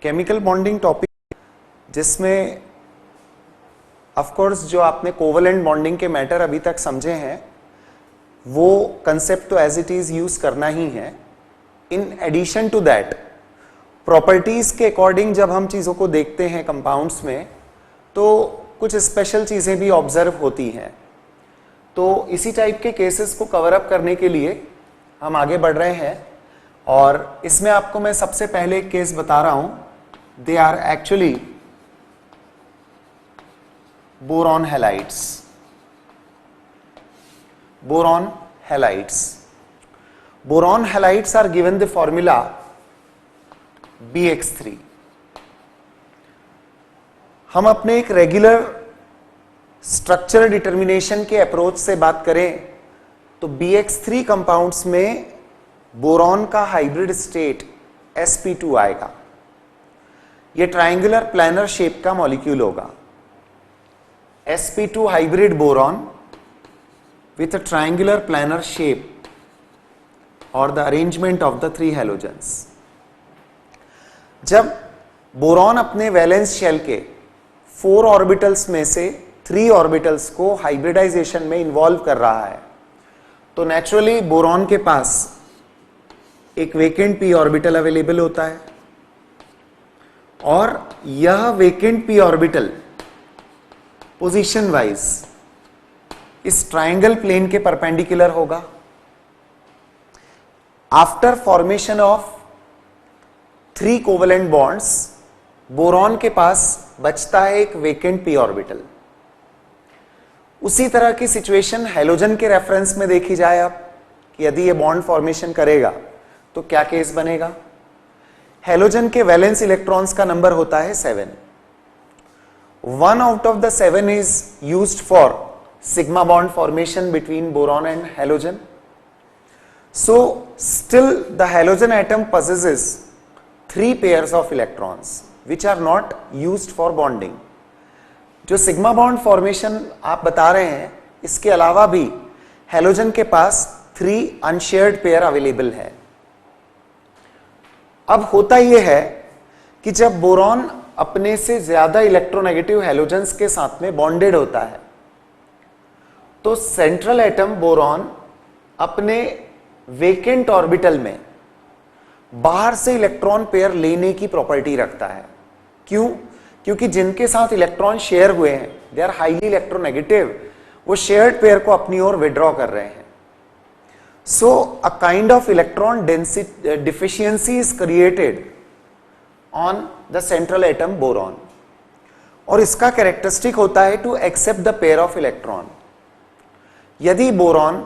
Chemical bonding topic जिसमें of course जो आपने कोवलेंट बॉन्डिंग के मैटर अभी तक समझे हैं वो कंसेप्ट तो एज इट इज यूज करना ही है। In addition to that properties के अकॉर्डिंग जब हम चीज़ों को देखते हैं कंपाउंड्स में तो कुछ स्पेशल चीज़ें भी ऑब्जर्व होती हैं। तो इसी टाइप के केसेस को कवर अप करने के लिए हम आगे बढ़ रहे हैं और इसमें आपको मैं सबसे पहले एक केस बता रहा हूं। They are actually boron halides. Boron halides boron halides are given the formula BX3। हम अपने एक रेगुलर स्ट्रक्चर डिटर्मिनेशन के अप्रोच से बात करें तो BX3 कंपाउंड्स में बोरॉन का हाइब्रिड स्टेट sp2 आएगा। यह ट्रायंगुलर प्लैनर शेप का मॉलिक्यूल होगा। sp2 hybrid boron with a triangular planar shape और the arrangement of the 3 halogens. जब बोरॉन अपने वैलेंस शेल के 4 ऑर्बिटल्स में से 3 ऑर्बिटल्स को हाइब्रिडाइजेशन में इन्वॉल्व कर रहा है तो नेचुरली बोरॉन के पास एक वेकेंट p ऑर्बिटल अवेलेबल होता है और यह vacant p orbital position wise इस ट्रायंगल प्लेन के परपेंडिकुलर होगा। After formation of 3 covalent bonds boron के पास बचता है एक वेकेंट p ऑर्बिटल। उसी तरह की सिचुएशन हैलोजन के रेफरेंस में देखी जाए अब कि यदि ये बॉन्ड फॉर्मेशन करेगा तो क्या केस बनेगा। हैलोजन के वैलेंस इलेक्ट्रॉन्स का नंबर होता है 7। 1 out of the 7 is used for sigma bond formation between boron and halogen. So still the halogen atom possesses 3 pairs of electrons which are not used for bonding। जो sigma bond formation आप बता रहे हैं इसके अलावा भी halogen के पास 3 unshared pair available है। अब होता यह है कि जब बोरॉन अपने से ज्यादा इलेक्ट्रोनेगेटिव हैलोजेंस के साथ में बॉन्डेड होता है तो सेंट्रल एटम बोरॉन अपने वेकेंट ऑर्बिटल में बाहर से इलेक्ट्रॉन पेयर लेने की प्रॉपर्टी रखता है। क्यों? क्योंकि जिनके साथ इलेक्ट्रॉन शेयर हुए हैं दे आर हाईली इलेक्ट्रोनेगेटिव, वो शेयर्ड पेयर को अपनी ओर विड्रॉ कर रहे हैं। So a kind of electron density deficiency is created on the central atom boron और इसका कैरेक्टरिस्टिक होता है to accept the pair of electron. यदि बोरॉन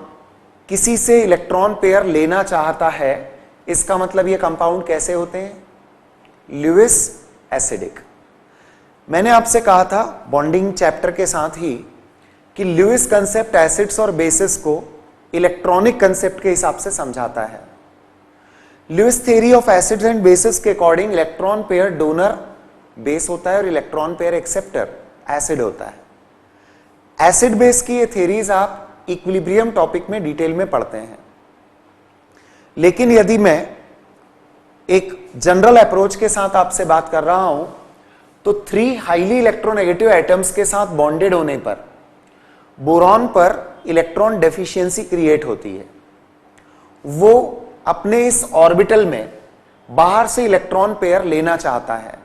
किसी से इलेक्ट्रॉन पेयर लेना चाहता है इसका मतलब ये कंपाउंड कैसे होते हैं? Lewis acidic. मैंने आपसे कहा था बॉन्डिंग चैप्टर के साथ ही कि ल्यूइस कंसेप्ट एसिड्स और बेसिस को इलेक्ट्रॉनिक कंसेप्ट के हिसाब से समझाता है। Lewis theory of acids and bases के according electron pair donor base होता है और इलेक्ट्रॉन पेयर एक्सेप्टर एसिड होता है। एसिड बेस की ये थ्योरीज आप इक्विलिब्रियम टॉपिक में डिटेल में पढ़ते हैं। लेकिन यदि मैं एक जनरल अप्रोच के साथ आपसे बात कर रहा हूं तो 3 हाईली इलेक्ट्रोनेगेटिव एटम्स के साथ बॉन्डेड होने पर बोरॉन पर इलेक्ट्रॉन डेफिशिएंसी क्रिएट होती है। वो अपने इस ऑर्बिटल में बाहर से इलेक्ट्रॉन पेयर लेना चाहता है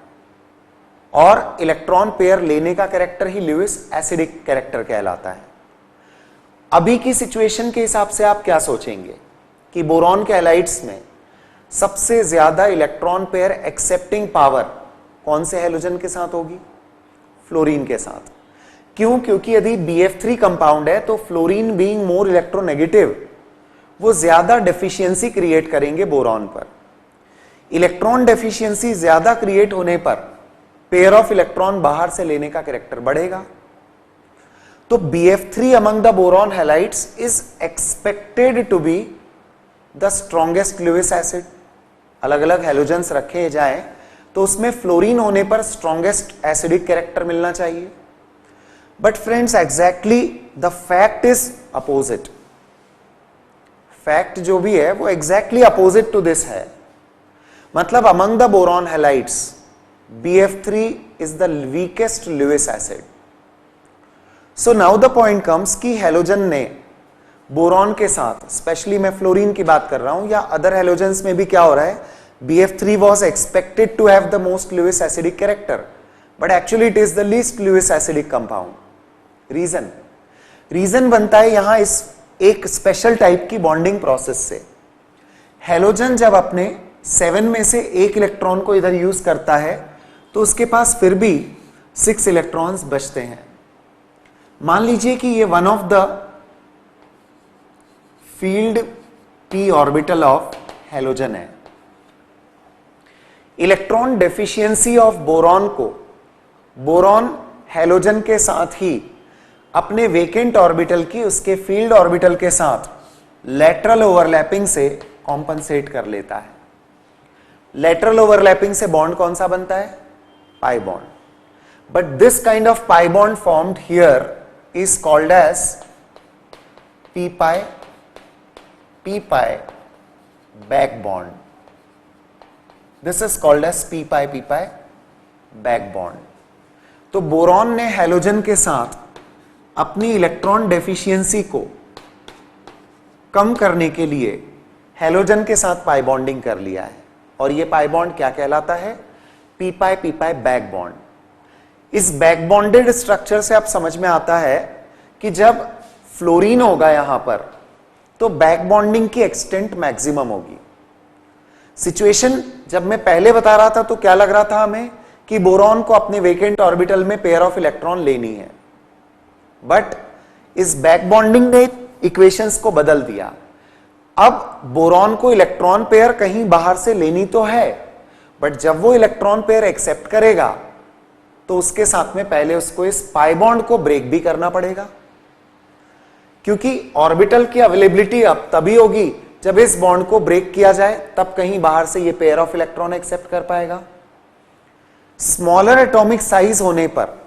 और इलेक्ट्रॉन पेयर लेने का कैरेक्टर ही ल्यूइस एसिडिक कैरेक्टर कहलाता है। अभी की सिचुएशन के हिसाब से आप क्या सोचेंगे कि बोरॉन के हैलाइड्स में सबसे ज्यादा इलेक्ट्रॉन पेयर एक्सेप्टिंग पावर कौन से हैलोजन के साथ होगी? फ्लोरीन के साथ। क्यों? क्योंकि यदि BF3 कंपाउंड है तो फ्लोरीन बीइंग मोर इलेक्ट्रोनेगेटिव वो ज्यादा डेफिशिएंसी क्रिएट करेंगे बोरॉन पर। इलेक्ट्रॉन डेफिशिएंसी ज्यादा क्रिएट होने पर पेयर ऑफ इलेक्ट्रॉन बाहर से लेने का कैरेक्टर बढ़ेगा। तो BF3 among the boron halides is expected to be the strongest Lewis acid. अलग अलग हैलोजेंस रखे जाए तो उसमें फ्लोरीन होने पर स्ट्रॉन्गेस्ट एसिडिक कैरेक्टर मिलना चाहिए। But friends exactly the fact is opposite. Fact जो भी है वो एग्जैक्टली अपोजिट टू दिस है। मतलब among the boron halides BF3 is the weakest Lewis acid. So now the point comes कि हेलोजन ने बोरॉन के साथ, स्पेशली मैं फ्लोरीन की बात कर रहा हूं, या अदर हेलोजेंस में भी क्या हो रहा है, BF3 was expected to have the most Lewis acidic character, but actually it is the least Lewis acidic compound. Reason बनता है यहां इस एक स्पेशल टाइप की बॉन्डिंग प्रोसेस से। हेलोजन जब अपने 7 में से 1 इलेक्ट्रॉन को इधर यूज करता है तो उसके पास फिर भी 6 इलेक्ट्रॉन्स बचते हैं। मान लीजिए कि ये one of the field p orbital of halogen है। इलेक्ट्रॉन डेफिशिएंसी ऑफ बोरॉन को बोरॉन हेलोजन के साथ ही अपने वेकेंट ऑर्बिटल की उसके फील्ड ऑर्बिटल के साथ लेटरल ओवरलैपिंग से कॉम्पनसेट कर लेता है। लेटरल ओवरलैपिंग से बॉन्ड कौन सा बनता है, pi bond, but this kind of pi bond formed here is called as p pi back bond. This is called as p pi back bond. तो बोरॉन ने हेलोजन के साथ अपनी इलेक्ट्रॉन डेफिशिएंसी को कम करने के लिए हेलोजन के साथ पाई बॉन्डिंग कर लिया है, और यह पाई बॉन्ड क्या कहलाता है, p pi बैक बॉन्ड। इस बैक बॉन्डेड स्ट्रक्चर से आप समझ में आता है कि जब फ्लोरीन होगा यहां पर तो बैक बॉन्डिंग की एक्सटेंट मैक्सिमम होगी। सिचुएशन जब मैं पहले बता रहा था तो क्या लग रहा था हमें कि बोरॉन को अपने वेकेंट ऑर्बिटल में पेयर ऑफ इलेक्ट्रॉन लेनी है, बट इस बैक बॉन्डिंग ने इक्वेशंस को बदल दिया। अब बोरॉन को इलेक्ट्रॉन पेयर कहीं बाहर से लेनी तो है, बट जब वो इलेक्ट्रॉन पेयर एक्सेप्ट करेगा तो उसके साथ में पहले उसको इस पाई बॉन्ड को ब्रेक भी करना पड़ेगा, क्योंकि ऑर्बिटल की अवेलेबिलिटी अब तभी होगी जब इस बॉन्ड को ब्रेक किया जाए, तब कहीं बाहर से ये पेयर ऑफ इलेक्ट्रॉन एक्सेप्ट कर पाएगा। स्मॉलर एटॉमिक साइज होने पर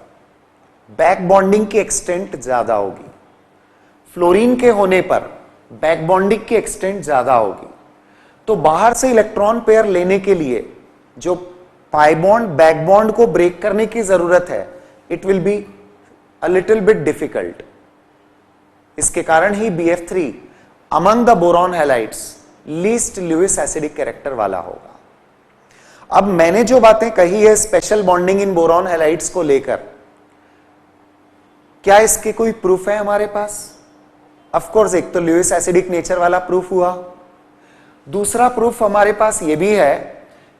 बैक बॉन्डिंग की एक्सटेंट ज्यादा होगी, फ्लोरीन के होने पर बैक बॉन्डिंग की एक्सटेंट ज्यादा होगी। तो बाहर से इलेक्ट्रॉन पेयर लेने के लिए जो पाई बॉन्ड बैक बॉन्ड को ब्रेक करने की जरूरत है, it will be a little bit difficult. इसके कारण ही BF3 among the boron halides least Lewis acidic character वाला होगा। अब मैंने जो बातें कही है special bonding in boron halides को लेकर, क्या इसके कोई प्रूफ है हमारे पास? ऑफ कोर्स एक तो ल्यूइस एसिडिक नेचर वाला प्रूफ हुआ, दूसरा प्रूफ हमारे पास यह भी है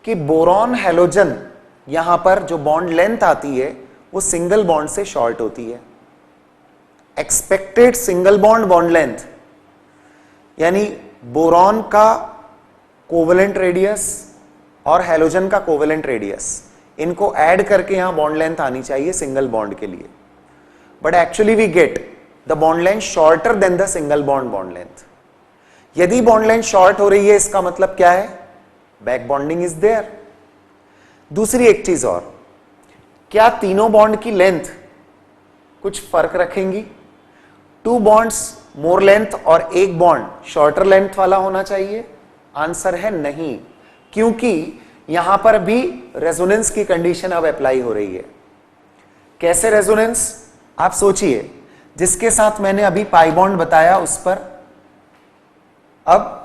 कि बोरॉन हैलोजन यहां पर जो बॉन्ड लेंथ आती है वो सिंगल बॉन्ड से शॉर्ट होती है। एक्सपेक्टेड सिंगल बॉन्ड लेंथ यानी बोरॉन का कोवेलेंट रेडियस और हैलोजन का कोवेलेंट रेडियस, इनको ऐड करके यहां बॉन्ड लेंथ आनी चाहिए सिंगल बॉन्ड के लिए, but actually we get the bond length shorter than the single bond length. यदि बॉन्ड लेंथ शॉर्ट हो रही है इसका मतलब क्या है, बैक बॉन्डिंग इज देयर। दूसरी एक चीज और, क्या तीनों बॉन्ड की लेंथ कुछ फर्क रखेंगी? 2 बॉन्ड्स मोर लेंथ और एक बॉन्ड शॉर्टर लेंथ वाला होना चाहिए? आंसर है नहीं, क्योंकि यहां पर भी रेजोनेंस की कंडीशन अब अप्लाई हो रही है। कैसे रेजोनेंस? आप सोचिए, जिसके साथ मैंने अभी पाई बॉन्ड बताया उस पर अब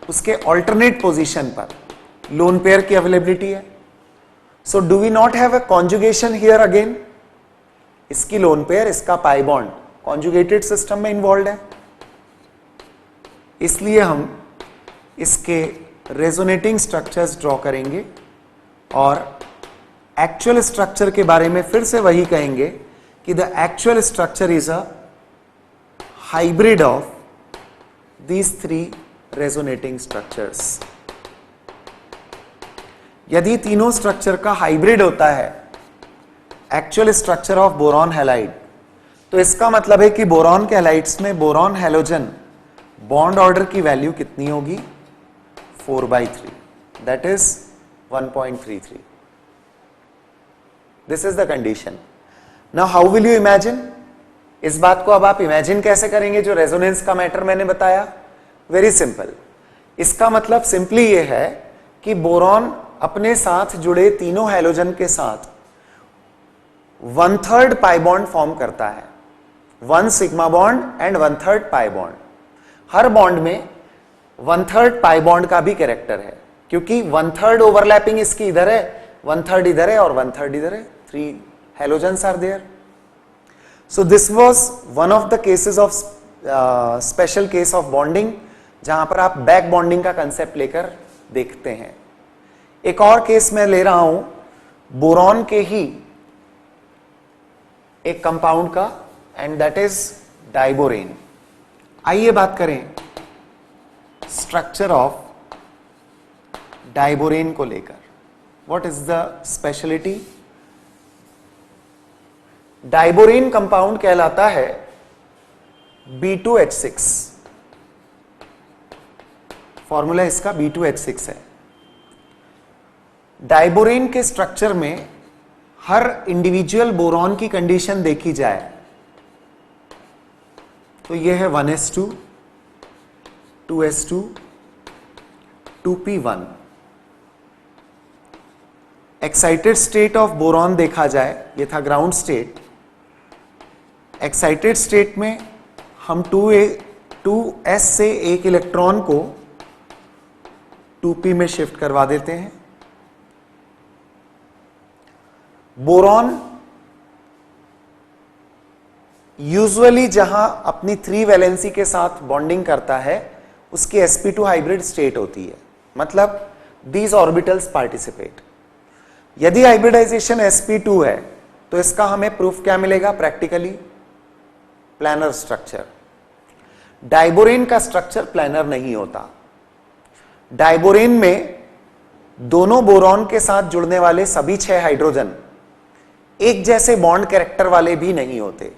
उसके ऑल्टरनेट पोजीशन पर लोन पेयर की अवेलेबिलिटी है। So do we not have a conjugation here again? इसकी लोन पेयर, इसका पाई बॉन्ड कॉन्जुगेटेड सिस्टम में इन्वॉल्व है, इसलिए हम इसके रेजोनेटिंग स्ट्रक्चर्स ड्रॉ करेंगे और एक्चुअल स्ट्रक्चर के बारे में फिर से वही कहेंगे कि the actual structure is a hybrid of these 3 resonating structures. यदि तीनों स्ट्रक्चर का हाइब्रिड होता है actual structure of boron halide, तो इसका मतलब है कि बोरॉन के हैलाइड्स में बोरॉन हैलोजन बॉन्ड ऑर्डर की वैल्यू कितनी होगी? 4/3, that is 1.33। This is the condition. Now how will you imagine? इस बात को अब आप इमेजिन कैसे करेंगे जो रेजोनेंस का मैटर मैंने बताया? Very simple. इसका मतलब सिंपली ये है कि बोरॉन अपने साथ जुड़े तीनों हैलोजन के साथ 1/3 पाई बॉन्ड फॉर्म करता है, 1 sigma bond and 1/3 pi bond. Her bond में 1/3 पाई बॉन्ड का भी कैरेक्टर है, क्योंकि 1/3 ओवरलैपिंग इसकी इधर है, 1/3 इधर है और 1/3 इधर है, 3 halogens are there. So this was one of the cases of special case of bonding, जहां पर आप बैक बॉन्डिंग का कंसेप्ट लेकर देखते हैं। एक और केस मैं ले रहा हूं बोरॉन के ही एक कंपाउंड का, एंड दैट इज डाइबोरेन। आइए बात करें स्ट्रक्चर ऑफ डाइबोरेन को लेकर। What is the speciality? Diborane compound कहलाता है B2H6, फॉर्मूला इसका B2H6 है। डाइबोरेन के स्ट्रक्चर में हर इंडिविजुअल बोरॉन की कंडीशन देखी जाए तो यह है 1s2, 2s2, 2p1। Excited state of boron देखा जाए, यह था ग्राउंड स्टेट। एक्साइटेड स्टेट में हम 2s से एक इलेक्ट्रॉन को 2p में शिफ्ट करवा देते हैं। बोरॉन यूजुअली जहां अपनी 3 वैलेंसी के साथ बॉन्डिंग करता है उसकी sp2 हाइब्रिड स्टेट होती है, मतलब दीज ऑर्बिटल्स पार्टिसिपेट। यदि हाइब्रिडाइजेशन sp2 है तो इसका हमें प्रूफ क्या मिलेगा? Practically planar structure. डाइबोरेन का स्ट्रक्चर प्लैनर नहीं होता। डाइबोरेन में दोनों बोरॉन के साथ जुड़ने वाले सभी 6 हाइड्रोजन एक जैसे बॉन्ड कैरेक्टर वाले भी नहीं होते।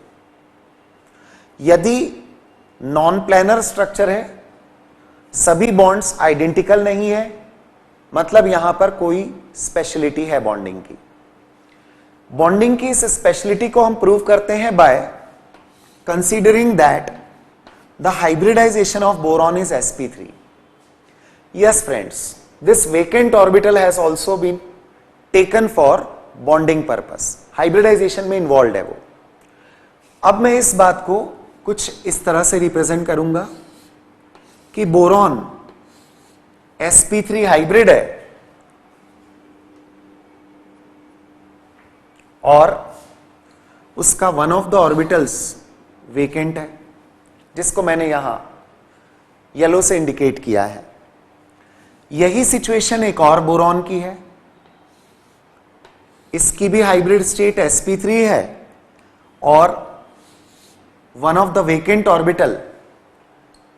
यदि नॉन प्लैनर स्ट्रक्चर है, सभी बॉन्ड्स आइडेंटिकल नहीं है, मतलब यहां पर कोई स्पेशलिटी है बॉन्डिंग की। बॉन्डिंग की इस स्पेशलिटी को हम प्रूव करते हैं by considering that the hybridization of boron is sp3। Yes friends, this vacant orbital has also been taken for bonding purpose. Hybridization में इन्वॉल्व है वो। अब मैं इस बात को कुछ इस तरह से रिप्रेजेंट करूंगा कि बोरॉन sp3 हाइब्रिड है और उसका one of the orbitals vacant है, जिसको मैंने यहां येलो से इंडिकेट किया है। यही सिचुएशन एक और बोरॉन की है। इसकी भी हाइब्रिड स्टेट sp3 है और one of the vacant orbital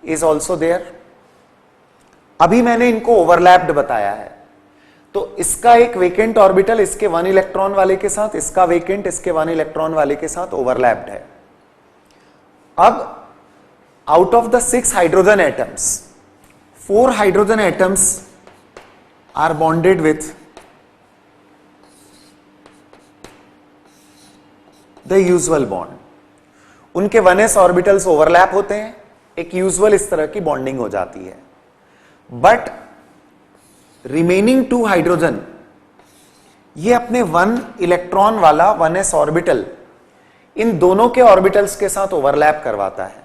is also there. अभी मैंने इनको ओवरलैप्ड बताया है, तो इसका एक वेकेंट ऑर्बिटल इसके 1 इलेक्ट्रॉन वाले के साथ, इसका वेकेंट इसके 1 इलेक्ट्रॉन वाले के साथ ओवरलैप्ड है। अब out of the 6 hydrogen atoms, 4 hydrogen atoms are bonded with the usual bond. उनके 1s ऑर्बिटल्स ओवरलैप होते हैं, एक यूजुअल इस तरह की बॉन्डिंग हो जाती है। बट रिमेनिंग 2 हाइड्रोजन ये अपने 1 इलेक्ट्रॉन वाला 1s ऑर्बिटल इन दोनों के ऑर्बिटल्स के साथ ओवरलैप करवाता है।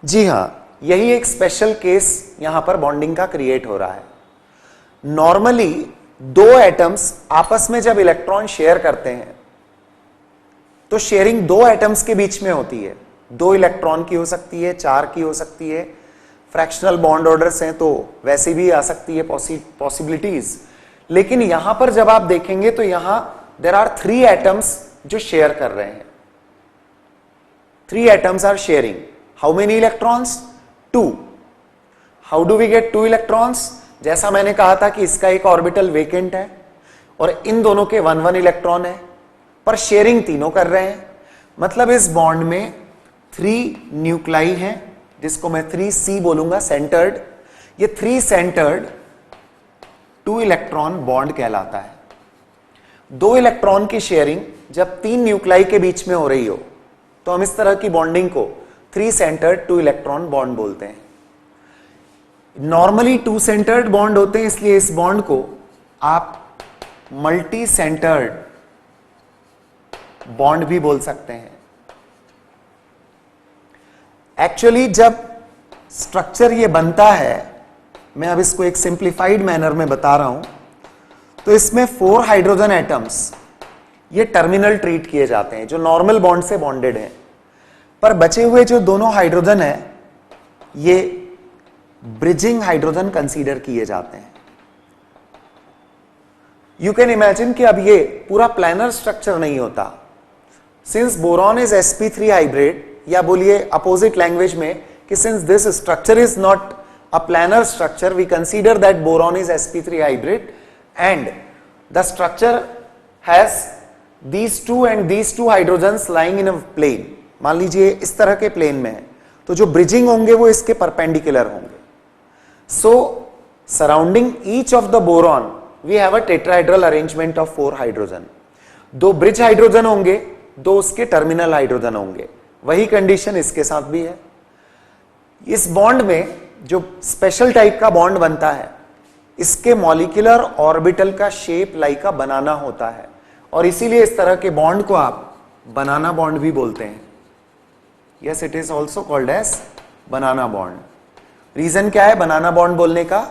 जी हां, यही एक स्पेशल केस यहां पर बॉन्डिंग का क्रिएट हो रहा है। नॉर्मली 2 एटम्स आपस में जब इलेक्ट्रॉन शेयर करते हैं तो शेयरिंग 2 एटम्स के बीच में होती है। 2 इलेक्ट्रॉन की हो सकती है, 4 की हो सकती है, फ्रैक्शनल बॉन्ड ऑर्डर्स हैं तो वैसे भी आ सकती है पॉसिबिलिटीज। लेकिन यहां पर जब आप देखेंगे तो यहां देयर आर 3 एटम्स जो शेयर कर रहे हैं। 3 atoms are sharing how many electrons? 2। How do we get 2 electrons? जैसा मैंने कहा था कि इसका एक ऑर्बिटल वेकेंट है और इन दोनों के 1-1 इलेक्ट्रॉन है, पर शेयरिंग तीनों कर रहे हैं। मतलब इस बॉन्ड में 3 न्यूक्लाई हैं, जिसको मैं 3C बोलूंगा, सेंटर्ड। ये 3 सेंटर्ड 2 इलेक्ट्रॉन बॉन्ड कहलाता है। 2 इलेक्ट्रॉन की शेयरिंग जब 3 न्यूक्लाई के बीच में हो रही हो तो हम इस तरह की बॉन्डिंग को 3 सेंटर्ड 2 इलेक्ट्रॉन बॉन्ड बोलते हैं। नॉर्मली 2 सेंटर्ड बॉन्ड होते हैं, इसलिए इस बॉन्ड को आप मल्टी सेंटर्ड बॉन्ड भी बोल सकते हैं। एक्चुअली जब स्ट्रक्चर ये बनता है, मैं अब इसको एक सिंप्लीफाइड मैनर में बता रहा हूं, तो इसमें 4 हाइड्रोजन एटम्स ये टर्मिनल ट्रीट किए जाते हैं जो नॉर्मल बॉन्ड से बॉन्डेड हैं, पर बचे हुए जो दोनों हाइड्रोजन है ये ब्रिजिंग हाइड्रोजन कंसीडर किए जाते हैं। यू कैन इमेजिन कि अब ये पूरा प्लानर स्ट्रक्चर नहीं होता। Since boron is sp3 hybrid, या बोलिए अपोजिट लैंग्वेज में कि since this structure is not a planar structure, we consider that boron is sp3 hybrid and the structure has these two hydrogens lying in a plane। मान लीजिए इस तरह के plane में है, तो जो ब्रिजिंग होंगे वो इसके परपेंडिकुलर होंगे। So surrounding each of the boron we have a tetrahedral arrangement of 4 hydrogen. 2 bridge hydrogen होंगे, 2 उसके टर्मिनल हाइड्रोजन होंगे। वही कंडीशन इसके साथ भी है। इस बॉन्ड में जो स्पेशल टाइप का बॉन्ड बनता है, इसके मॉलिक्यूलर ऑर्बिटल का शेप लाइक अ बनाना होता है, और इसीलिए इस तरह के बॉन्ड को आप बनाना बॉन्ड भी बोलते हैं। Yes, it is also called as banana bond. Reason क्या है बनाना बॉन्ड बोलने का?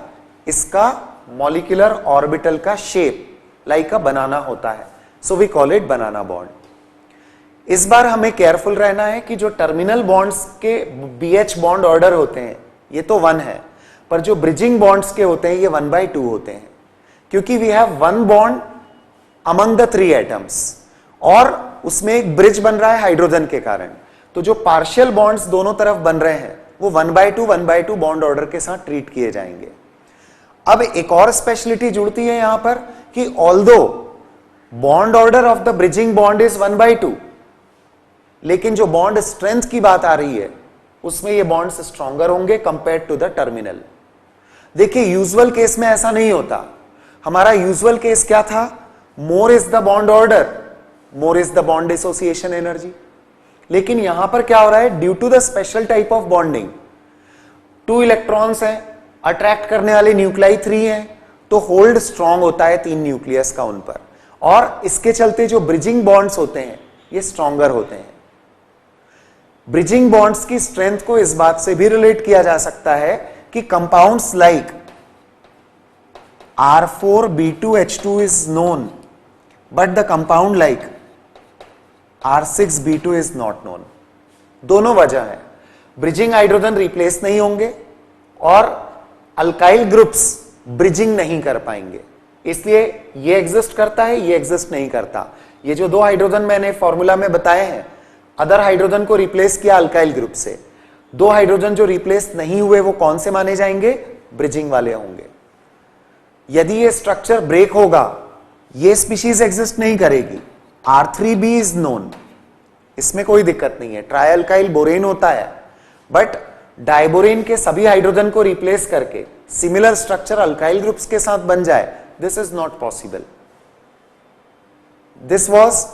इसका मॉलिक्यूलर ऑर्बिटल का शेप लाइक अ बनाना होता है, so we call it banana bond. इस बार हमें केयरफुल रहना है कि जो टर्मिनल बॉन्ड्स के BH बॉन्ड ऑर्डर होते हैं ये तो 1 है, पर जो ब्रिजिंग बॉन्ड्स के होते हैं ये 1/2 होते हैं, क्योंकि we have 1 bond among the 3 atoms, और उसमें एक ब्रिज बन रहा है हाइड्रोजन के कारण। तो जो पार्शियल बॉन्ड्स दोनों तरफ बन रहे हैं वो 1/2 बॉन्ड ऑर्डर के साथ ट्रीट किए जाएंगे। अब एक और स्पेशलिटी जुड़ती है यहां पर कि although bond order of the bridging bond is 1/2, लेकिन जो बॉन्ड स्ट्रेंथ की बात आ रही है उसमें ये बॉन्ड्स स्ट्रॉन्गर होंगे कंपेयर टू द टर्मिनल। देखिए यूजुअल केस में ऐसा नहीं होता। हमारा यूजुअल केस क्या था? More is the bond order, more is the bond association energy. लेकिन यहां पर क्या हो रहा है? Due to the special type of bonding, 2 electrons हैं, अट्रैक्ट करने वाले न्यूक्लियाई 3 हैं, तो होल्ड स्ट्रॉन्ग होता है 3 न्यूक्लियस का उन पर, और इसके चलते जो ब्रिजिंग बॉन्ड्स होते हैं ये स्ट्रॉन्गर होते हैं। ब्रिजिंग बॉन्ड्स की स्ट्रेंथ को इस बात से भी रिलेट किया जा सकता है कि compounds like R4B2H2 is known, but the compound like R6B2 is not known। दोनों वजह है, ब्रिजिंग हाइड्रोजन रिप्लेस नहीं होंगे और अल्काइल ग्रुप्स ब्रिजिंग नहीं कर पाएंगे, इसलिए ये एग्जिस्ट करता है, ये एग्जिस्ट नहीं करता। ये जो 2 हाइड्रोजन मैंने फॉर्मूला में बताए हैं, अदर हाइड्रोजन को रिप्लेस किया अल्काइल ग्रुप से, 2 हाइड्रोजन जो रिप्लेस नहीं हुए वो कौन से माने जाएंगे? ब्रिजिंग वाले होंगे। यदि ये स्ट्रक्चर ब्रेक होगा, ये स्पीशीज एग्जिस्ट नहीं करेगी। R3B इज नोन, इसमें कोई दिक्कत नहीं है, ट्राइअल्काइल बोरेन होता है, बट डाइबोरेन के सभी हाइड्रोजन को रिप्लेस करके सिमिलर स्ट्रक्चर अल्काइल ग्रुप्स के साथ बन जाए, this is not possible. This was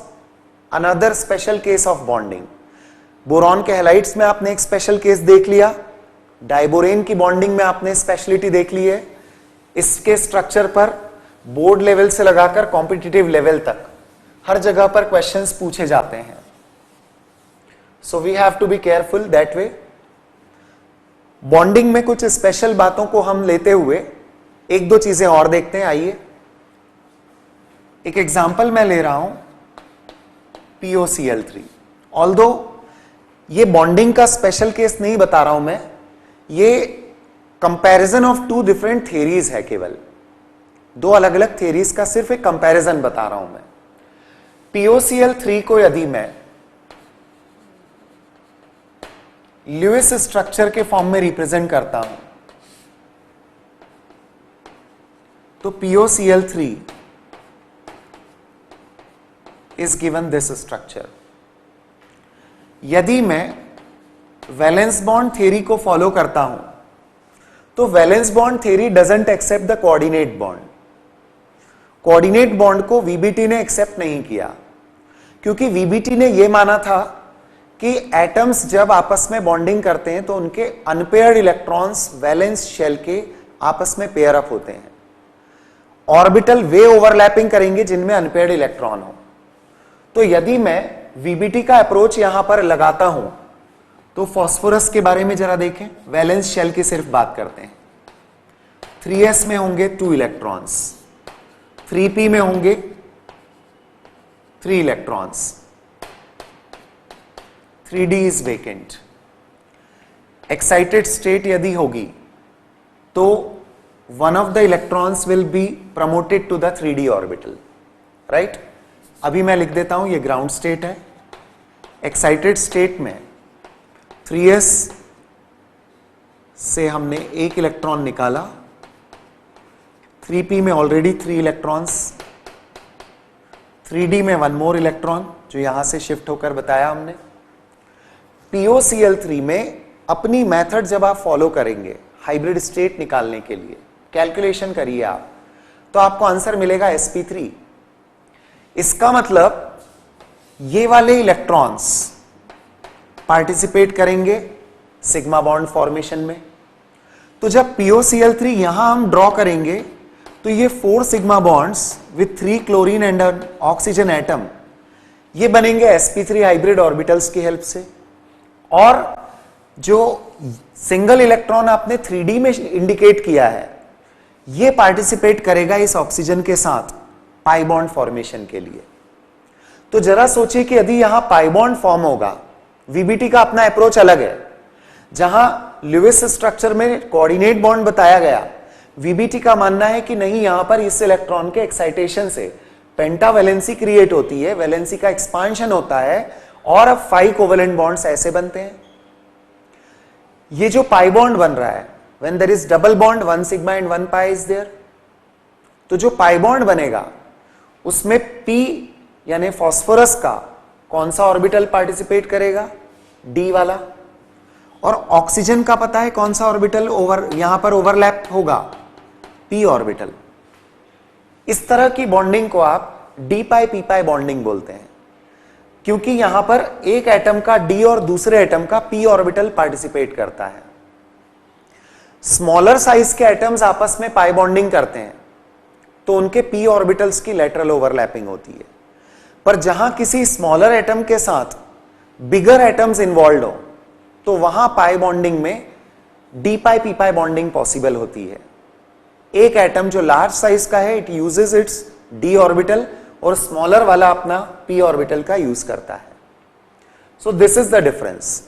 another special case of bonding. Boron के हैलाइड्स में आपने एक स्पेशल केस देख लिया, डाइबोरेन की बॉन्डिंग में आपने स्पेशलिटी देख ली है। इसके स्ट्रक्चर पर बोर्ड लेवल से लगाकर कॉम्पिटिटिव लेवल तक हर जगह पर क्वेश्चंस पूछे जाते हैं, so we have to be careful that way. Bonding में कुछ स्पेशल बातों को हम लेते हुए 1-2 चीजें और देखते हैं। आइए एक एग्जांपल मैं ले रहा हूं, POCl3। ऑल्दो ये बॉन्डिंग का स्पेशल केस नहीं बता रहा हूं मैं, ये कंपैरिजन ऑफ 2 डिफरेंट थियरीज है, केवल 2 अलग अलग थियरीज का सिर्फ एक कंपैरिजन बता रहा हूं मैं। POCl3 को यदि मैं ल्यूइस स्ट्रक्चर के फॉर्म में रिप्रेजेंट करता हूं, तो POCl3 is given this structure। यदि मैं वैलेंस बॉन्ड थ्योरी को फॉलो करता हूं तो valence bond theory doesn't accept the coordinate bond. Coordinate bond को वीबीटी ने एक्सेप्ट नहीं किया, क्योंकि वीबीटी ने यह माना था कि एटम्स जब आपस में बॉन्डिंग करते हैं तो उनके अनपेयर्ड इलेक्ट्रॉन्स वैलेंस शेल के आपस में पेयर अप होते हैं, ऑर्बिटल वे ओवरलैपिंग करेंगे जिनमें अनपेयर्ड इलेक्ट्रॉन हो। तो यदि मैं वीबीटी का अप्रोच यहां पर लगाता हूं तो फास्फोरस के बारे में जरा देखें, वैलेंस शेल की सिर्फ बात करते हैं। 3s में होंगे 2 इलेक्ट्रॉन्स, 3p में होंगे 3 electrons, 3d is vacant. Excited state यदि होगी तो one of the electrons will be promoted to the 3d orbital, right? अभी मैं लिख देता हूं, ये ग्राउंड स्टेट है। एक्साइटेड स्टेट में 3s से हमने 1 इलेक्ट्रॉन निकाला, 3p में ऑलरेडी 3 इलेक्ट्रॉन्स, 3d में 1 मोर इलेक्ट्रॉन जो यहां से शिफ्ट होकर बताया हमने। POCl3 में अपनी मेथड जब आप फॉलो करेंगे हाइब्रिड स्टेट निकालने के लिए, कैलकुलेशन करिए आप, तो आपको आंसर मिलेगा sp3। इसका मतलब ये वाले इलेक्ट्रॉन्स पार्टिसिपेट करेंगे सिग्मा बॉन्ड फॉर्मेशन में। तो जब POCl3 यहां हम ड्रॉ करेंगे तो ये 4 sigma bonds with 3 chlorine and oxygen atom ये बनेंगे sp3 हाइब्रिड ऑर्बिटल्स की हेल्प से। और जो सिंगल इलेक्ट्रॉन आपने 3d में इंडिकेट किया है ये पार्टिसिपेट करेगा इस ऑक्सीजन के साथ पाई बॉन्ड फॉर्मेशन के लिए। तो जरा सोचिए कि यदि यहां पाई बॉन्ड फॉर्म होगा, वीबीटी का अपना अप्रोच अलग है, जहां लुईस स्ट्रक्चर में कोऑर्डिनेट बॉन्ड बताया गया, वीबीटी का मानना है कि नहीं, यहां पर इस इलेक्ट्रॉन के एक्साइटेशन से पेंटावैलेंसी क्रिएट होती है, वैलेंसी का एक्सपांशन होता है और अब 5 कोवेलेंट बॉन्ड्स ऐसे बनते हैं। ये जो पाई बॉन्ड बन रहा है, when there is double bond 1 sigma and 1 pi is there, तो जो पाई बॉन्ड बनेगा उसमें p यानी फास्फोरस का कौन सा ऑर्बिटल पार्टिसिपेट करेगा, d वाला। और ऑक्सीजन का पता है कौन सा ऑर्बिटल यहां पर ओवरलैप होगा, p ऑर्बिटल। इस तरह की बॉन्डिंग को आप d पाई p पाई बॉन्डिंग बोलते हैं, क्योंकि यहां पर एक एटम का d और दूसरे एटम का p ऑर्बिटल पार्टिसिपेट करता है। स्मॉलर साइज के एटम्स आपस में पाई बॉन्डिंग करते हैं तो उनके p ऑर्बिटल्स की लेटरल ओवरलैपिंग होती है, पर जहां किसी स्मॉलर एटम के साथ बिगर एटम्स इन्वॉल्व हो तो वहां पाई बॉन्डिंग में d पाई p पाई बॉन्डिंग पॉसिबल होती है। एक एटम जो लार्ज साइज का है it uses it's d orbital और स्मॉलर वाला अपना p ऑर्बिटल का यूज करता है। So this is the difference.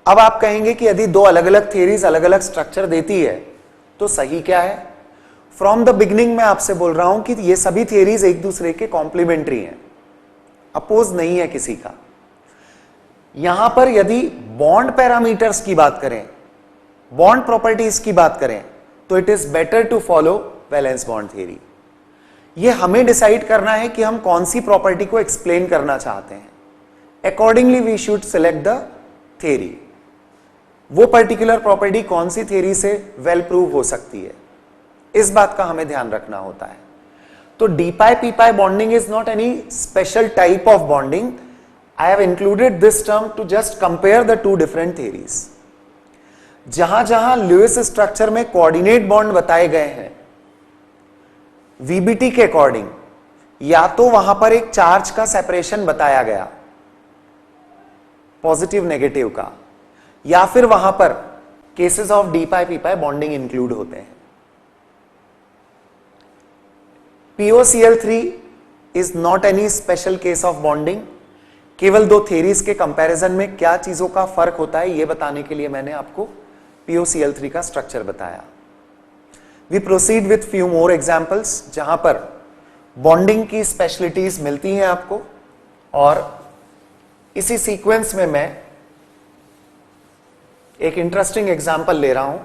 अब आप कहेंगे कि यदि 2 अलग अलग थियरीज अलग अलग स्ट्रक्चर देती है तो सही क्या है? फ्रॉम द बिगिनिंग मैं आपसे बोल रहा हूं कि ये सभी थियरीज एक दूसरे के कॉम्प्लीमेंट्री हैं, अपोज नहीं है किसी का। यहां पर यदि बॉन्ड पैरामीटर्स की बात करें, बॉन्ड प्रॉपर्टीज की बात करें, तो it is better to follow valence bond theory. ये हमें डिसाइड करना है कि हम कौन सी प्रॉपर्टी को एक्सप्लेन करना चाहते हैं, accordingly we should select the theory. वो पर्टिकुलर प्रॉपर्टी कौन सी थियरी से वेल प्रूव हो सकती है, इस बात का हमें ध्यान रखना होता है। तो d pi p pi bonding is not any special type of bonding. I have included this term to just compare the 2 different theories. जहां जहां लुईस स्ट्रक्चर में कोऑर्डिनेट बॉन्ड बताए गए हैं वीबीटी के अकॉर्डिंग, या तो वहां पर एक चार्ज का सेपरेशन बताया गया पॉजिटिव नेगेटिव का, या फिर वहां पर cases of d pi p pi bonding include होते हैं। POCl3 is not any special case of bonding. केवल 2 थियरीज के कंपैरिजन में क्या चीजों का फर्क होता है यह बताने के लिए मैंने आपको POCl3 का स्ट्रक्चर बताया। We proceed with few more examples जहां पर बॉन्डिंग की स्पेशलिटीज मिलती हैं आपको, और इसी सीक्वेंस में मैं एक इंटरेस्टिंग एग्जांपल ले रहा हूं